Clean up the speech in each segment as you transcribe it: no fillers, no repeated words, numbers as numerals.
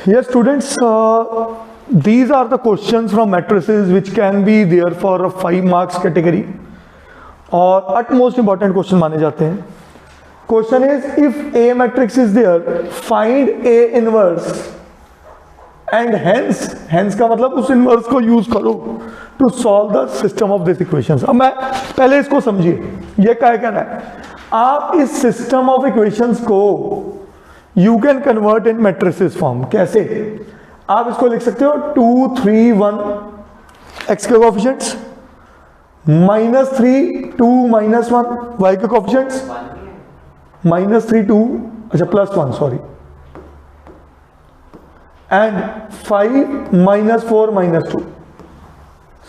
Yes, students, these are the questions from matrices which can be there for a 5 marks category और utmost important question माने जाते हैं. Question is, if A matrix is there, find A inverse and hence का मतलब उस inverse को use करो to solve the system of these equations. अब मैं पहले इसको समझिए, ये क्या कह रहा है, आप इस system of equations को you can convert in matrices form. कैसे? आप इसको लिख सकते हो 2, 3, 1 x के कोफिशिएंट्स, -3, 2, -1 y के कोफिशिएंट्स, -3, 2 अच्छा +1 सॉरी, एंड 5, -4, -2.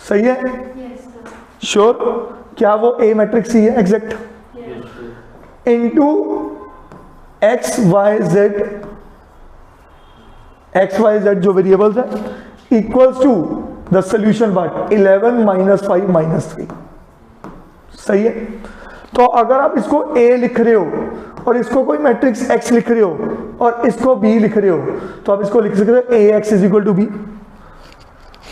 सही है? श्योर? क्या वो A मैट्रिक्स ही है exact? Into x y z जो वेरिएबल्स है equals to the solution part 11 -5 -3. सही है? तो अगर आप इसको A लिख रहे हो और इसको कोई मैट्रिक्स x लिख रहे हो और इसको B लिख रहे हो तो आप इसको लिख सकते हो AX = B.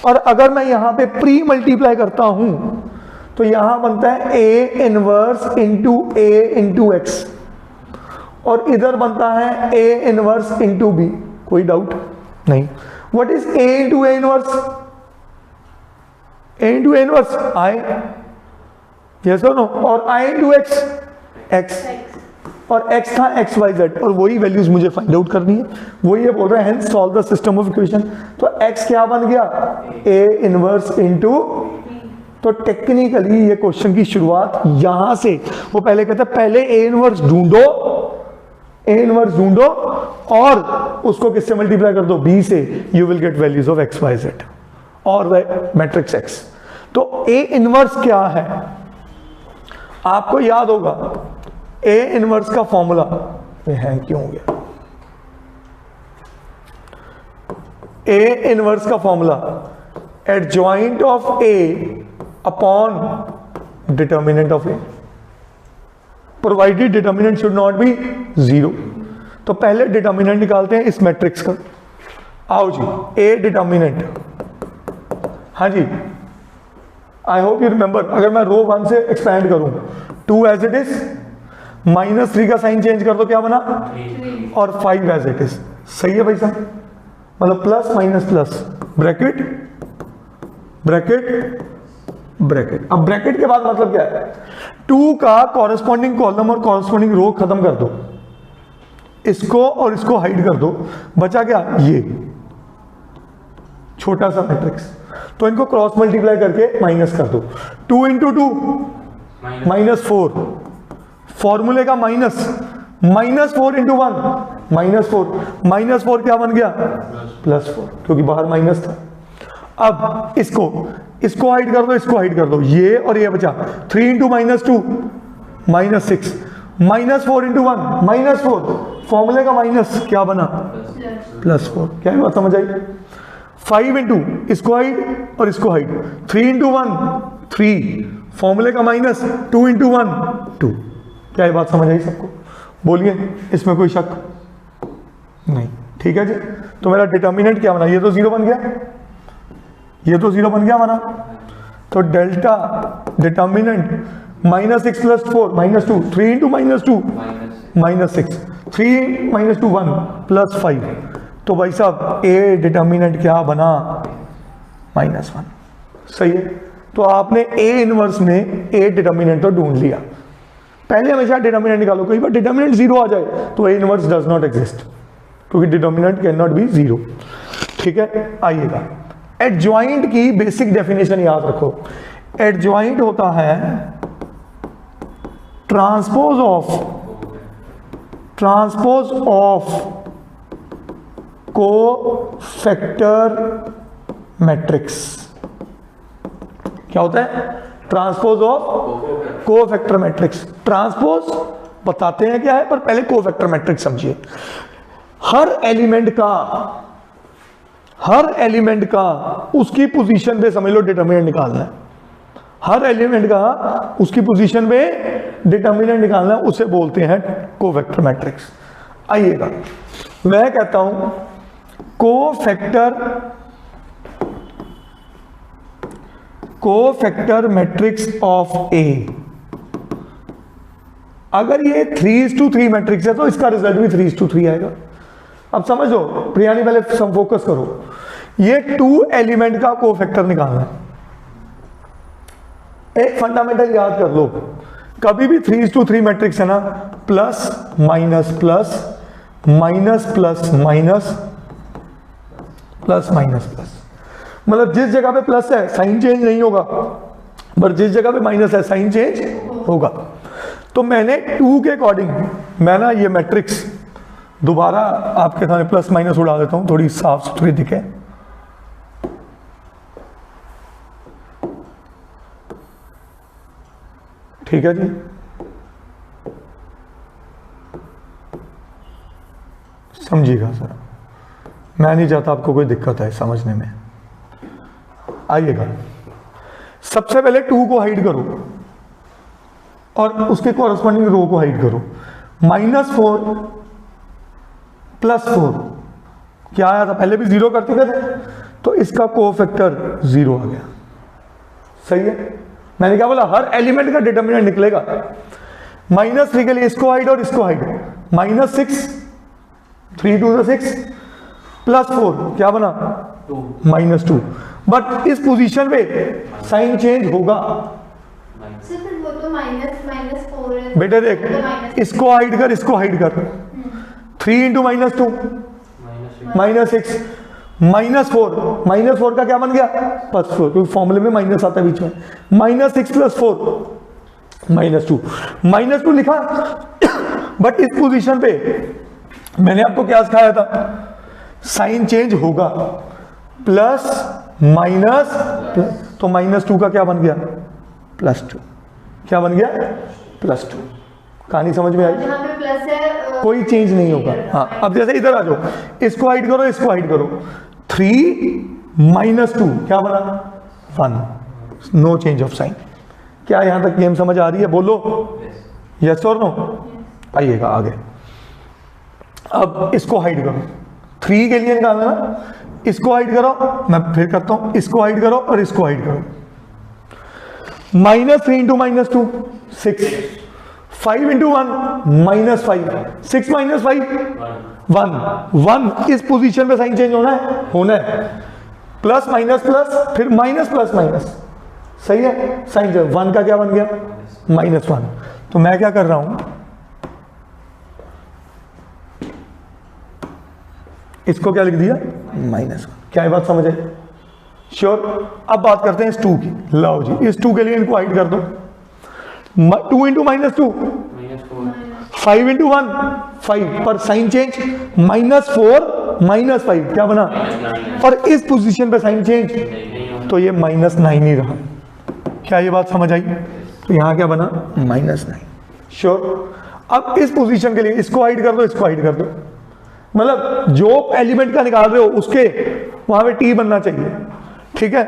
और अगर मैं यहां पे प्री मल्टीप्लाई करता हूं तो यहां बनता है A inverse into A into x और इधर बनता है A इनवर्स इंटू B. कोई डाउट नहीं. What is A into A inverse? A into A inverse I, yes और नो, और I इंटू x और x था x y z और वही वैल्यूज मुझे फाइंड आउट करनी है. वही ये बोल रहा है hence solve the system of equation. तो x क्या बन गया? A inverse into. तो टेक्निकली ये क्वेश्चन की शुरुआत यहां से, वो पहले कहता है पहले A इनवर्स ढूंढो और उसको किससे मल्टीप्लाई कर दो? B से. You will get values of x y z और मैट्रिक्स x. तो A इनवर्स क्या है आपको याद होगा. A इनवर्स का फॉर्मूला है, क्यों हो गया? A इनवर्स का formula adjoint of A upon determinant of A, provided determinant should not be 0. तो पहले डिटर्मिनेंट निकालते हैं इस मैट्रिक्स का. आओ जी, A डिटर्मिनेंट. हाँ जी, आई होप यू रिमेंबर. अगर मैं रो 1 से एक्सपैंड करूं 2 एज इट इज, -3 का साइन चेंज कर दो, क्या बना? 3 और 5 एज इट इज. सही है भाई साहब? मतलब plus minus plus, bracket bracket bracket. अब ब्रैकेट के बाद मतलब क्या है? 2 का कॉरेस्पॉन्डिंग कॉलम और कॉरेस्पॉन्डिंग रो खत्म कर दो, इसको और इसको हाइड कर दो, बचा क्या? ये छोटा सा मैट्रिक्स. तो इनको क्रॉस मल्टीप्लाई करके माइनस कर दो. 2 इंटू 2 -4, फॉर्मूले का -4 इंटू 1 -4, -4 क्या बन गया? +4, क्योंकि बाहर माइनस था. अब इसको हाइड कर दो, इसको हाइड कर दो, ये और ये बचा. 3 इंटू -2 -6, -4 इंटू 1 -4, फॉर्मूले का माइनस क्या बना? +4. क्या बात समझ आई? 5 इंटू इसको हाइड और इसको हाइड, 3 इंटू 1 3, फॉर्मूले का माइनस, 2 इंटू 1 2. क्या ये बात समझ आई सबको? बोलिए, इसमें कोई शक नहीं? ठीक है जी. तो मेरा डिटर्मिनेंट क्या बना? ये तो 0 बन गया, ये तो 0 बन गया हमारा. तो डेल्टा डिटर्मिनेंट -6 + 4 -2, 3 इंटू -2 -6, 3 -2 1 +5. तो भाई साहब A डिटर्मिनेंट क्या बना? -1. सही है? तो आपने A इनवर्स में A डिटर्मिनेंट तो ढूंढ लिया. पहले हमेशा डिटर्मिनेंट निकालो. कई बार डिटर्मिनेंट 0 आ जाए तो A inverse does not exist, क्योंकि डिटर्मिनेंट कैन नॉट बी 0. ठीक है, आइएगा. एडजॉइंट की बेसिक डेफिनेशन याद रखो. एडजॉइंट होता है ट्रांसपोज ऑफ कोफैक्टर मैट्रिक्स. क्या होता है? Transpose of cofactor matrix. Transpose बताते हैं क्या है, पर पहले कोफैक्टर मैट्रिक्स समझिए. हर एलिमेंट का उसकी पोजीशन पे समझ लो डिटर्मिनेंट निकालना है. हर एलिमेंट का उसकी पोजीशन पे डिटर्मिनेंट निकालना है, उसे बोलते हैं कोवेक्टर मैट्रिक्स. आइएगा, मैं कहता हूं कोफैक्टर मैट्रिक्स ऑफ ए। अगर ये 3:3 मैट्रिक्स है तो इसका रिजल्ट भी 3:3 आएगा। अब समझो प्रियानी, पहले सब फोकस करो, ये 2 एलिमेंट का कोफैक्टर निकालना है। एक फंडामेंटल याद कर लो, कभी भी 3:3 मैट्रिक्स है ना, plus minus plus minus plus minus plus minus plus, मतलब जिस जगह पे प्लस है साइन चेंज नहीं होगा, पर जिस जगह पे माइनस है साइन चेंज होगा। तो मैंने 2 के अकॉर्डिंग मैं ना ये मैट्रिक्स दोबारा आपके सामने प्लस माइनस उड़ा देता हूं, थोड़ी साफ सुथरी दिखे। ठीक है जी, समझिएगा सर, मैं नहीं चाहता आपको कोई दिक्कत है समझने में। आइएगा, सबसे पहले 2 को हाइड करो और उसके कॉरस्पॉन्डिंग रो को हाइड करो। -4 + 4 क्या आया था, पहले भी 0 कर चुके थे, तो इसका कोफैक्टर 0 आ गया। सही है, मैंने क्या बोला, हर एलिमेंट का डिटर्मिनेंट निकलेगा। -3 के लिए इसको हाइड और इसको हाइड, -6 3 2 6 + 4 क्या बना, -2। बट इस पोजीशन पे साइन चेंज होगा। वो तो -4 है बेटे देख, इसको हाइड कर, इसको हाइड कर, 3 × -2 -6 -4 का क्या बन गया, +4, क्योंकि फॉर्मूले में माइनस आता है बीच में। -6 + 4 -2, -2 लिखा। बट इस पोजीशन पे मैंने आपको क्या सिखाया था, साइन चेंज होगा, प्लस माइनस प्लस, तो -2 का क्या बन गया, +2, क्या बन गया, +2। कहानी समझ में आई, जहाँ पे प्लस है कोई चेंज नहीं होगा। हाँ, अब जैसे इधर आ जाओ, इसको हाइड करो, इसको हाइड करो, 3 - 2 क्या बना, 1, नो चेंज ऑफ साइन। क्या यहां तक गेम समझ आ रही है, बोलो यस और नो। आइएगा आगे, अब इसको हाइड करो, 3 के लिए निकालना ना, इसको हाइड करो, मैं फिर करता हूं, इसको हाइड करो और इसको हाइड करो। -3 × -2 6, 5 × 1 -5, 6 - 5 1 इस पोजीशन पे साइन चेंज होना है, प्लस माइनस प्लस फिर माइनस प्लस माइनस। सही है, साइन चेंज, 1 का क्या बन गया, -1। तो मैं क्या कर रहा हूं, इसको क्या लिख दिया, -1। क्या ये बात समझ आई, श्योर। अब बात करते हैं इस 2 की। लो जी, इस 2 के लिए इनको हाइड कर दो, 2 × -2 5 × 1 5, पर साइन चेंज -4 -5 क्या बना, और इस पोजीशन पे साइन चेंज, तो ये -9 ही रहा। क्या ये बात समझ आई, तो यहां क्या बना, -9। श्योर। अब इस पोजीशन के लिए इसको हाइड कर दो, इसको हाइड कर दो, मतलब जो एलिमेंट का निकाल रहे हो उसके वहां पे t बनना चाहिए। ठीक है,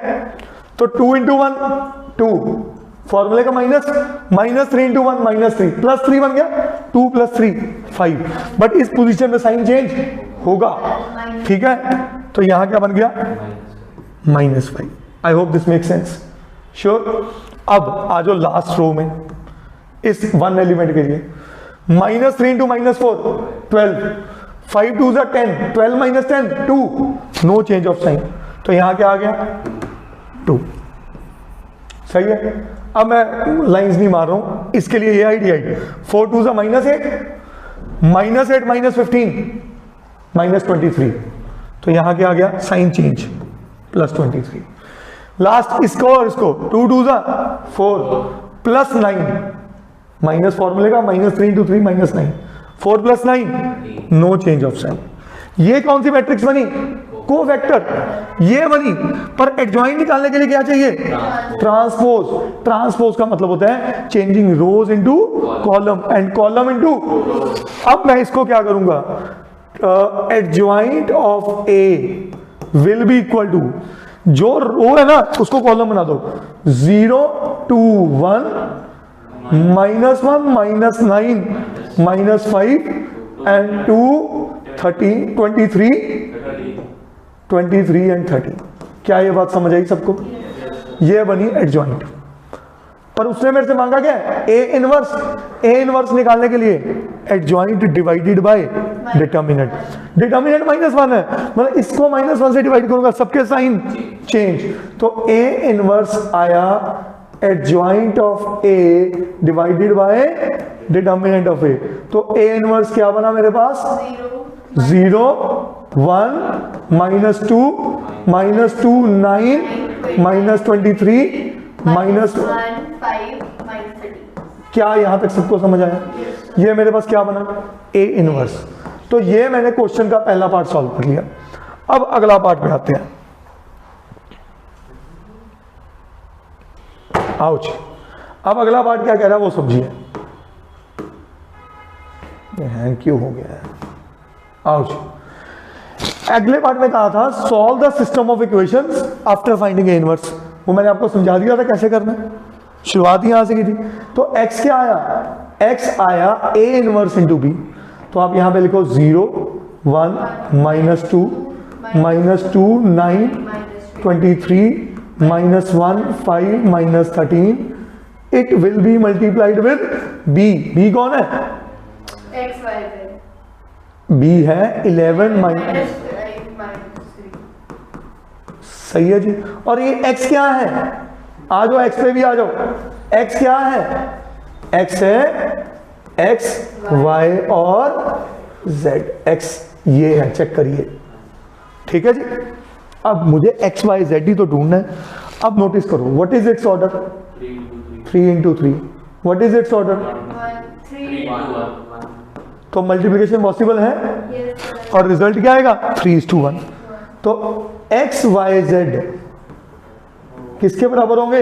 तो 2 × 1 2, फॉर्मूले का माइनस, -3 × 1 -3, +3 बन गया, 2 + 3 5, बट इस पोजीशन में साइन चेंज होगा। ठीक है, तो यहां क्या बन गया, -5। I hope this make sense, sure. अब आ जाओ लास्ट रो में, इस 1 एलिमेंट के लिए, -3 × -4 12, 5 2 10, 12 - 10 2, नो चेंज ऑफ साइन, तो यहां क्या आ गया, 2। सही है। अब मैं लाइंस नहीं मार रहा हूं, इसके लिए ये आइडिया है, 4 2 -8 -8 -15 -23, तो यहां क्या आ गया, साइन चेंज, +23। लास्ट इसको और इसको, 2 2 4 +9, माइनस फॉर्मूले का, -3 × 3 -9, 4 + 9 नो चेंज ऑफ साइन। ये कौन सी मैट्रिक्स बनी, कोवेक्टर, ये बनी। पर एडजॉइंट निकालने के लिए क्या चाहिए, ट्रांसपोज। ट्रांसपोज का मतलब होता है changing rows into column and column into. अब मैं इसको क्या करूंगा, adjoint of A will be equal to, जो रो है ना उसको कॉलम बना दो, 0 2 1 -1 -9 -5 and 2 13 23 23 एंड 30। क्या ये बात समझ आई सबको? ये बनी एडजॉइंट। पर उसने मेरे से मांगा क्या? A inverse. ए इनवर्स निकालने के लिए adjoint divided by determinant. Determinant -1 है, मतलब इसको -1 से डिवाइड करूंगा, सबके साइन चेंज। तो ए इनवर्स आया adjoint of A divided by determinant of A. तो ए इनवर्स क्या बना मेरे पास? 0 1 -2 -2 9 -23 -1 5 -30। क्या यहां तक सबको समझ आया? ये मेरे पास क्या बना? A inverse. तो ये मैंने क्वेश्चन का पहला पार्ट सॉल्व कर लिया। अब अगला पार्ट पे आते हैं। आओ जी, अब अगला पार्ट क्या कह रहा है वो समझिए। ये क्यों हो गया है? आओ जी, अगले पार्ट में कहा था solve the system of equations after finding A inverse. वो मैंने आपको समझा दिया था कैसे करना है, शुरुआत ही यहां से की थी। तो x क्या आया? x आया a इनवर्स इंटू बी। तो आप यहां पे लिखो 0 1 -2 -2 9 23 -1 5 -13। It will be multiplied with b। b कौन है? x y z। b है 11 माइनस, सही है जी। और ये x क्या है? आ जाओ x पे भी आ जाओ। x क्या है? x है x y और z। x ये है, चेक करिए, ठीक है जी। अब मुझे x y z ही तो ढूंढना है। अब नोटिस करो, what is it's order? 3 into 3। What is it's order? 3 तो मल्टीप्लिकेशन पॉसिबल है yes और रिजल्ट क्या आएगा? 3:1। तो x y z किसके बराबर होंगे?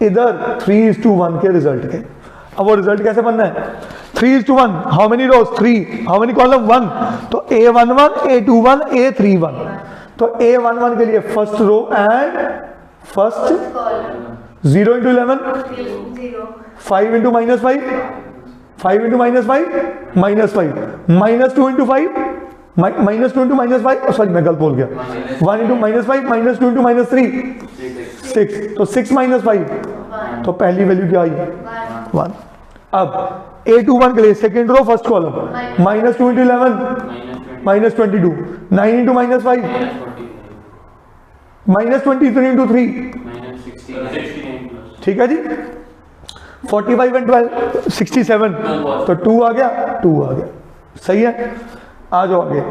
इधर 3:1 के रिजल्ट के। अब वो रिजल्ट कैसे बनना है? 3:1। How many rows? 3। How many column? 1। तो A11 A21 A31। तो A11 के लिए first row and first column 0 into 11 0 5 into -5 5 into -5 -5 -2 into 5 -2 into -5, sorry मैं गलत बोल गया। 1 into -5 -2 into -3 6। तो 6 - 5 तो पहली वैल्यू क्या आई? 1। अब A21 के लिए second row first column -2 into 11 -22 9 into -5 -23 into 3, ठीक है जी। 45 and 12 67, तो 2 आ गया, 2 आ गया, सही है। आ जाओ आगे।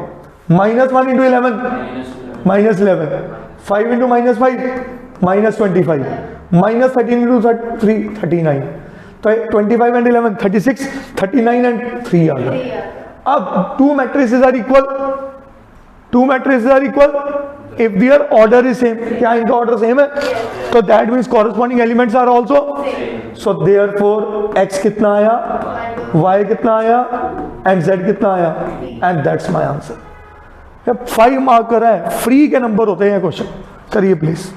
-1 into 11 -11 5 into -5 -25 -13 into 3 39। तो 25 and 11 36 39 and 3 आ गया। अब 2 matrices are equal, 2 matrices are equal if their order is same। क्या इनका ऑर्डर सेम है? तो that means corresponding elements are also. So therefore x कितना आया, y कितना आया एंड z कितना आया, and that's my answer. 5 mark कर रहा है, फ्री के नंबर होते हैं क्वेश्चन। करिए प्लीज।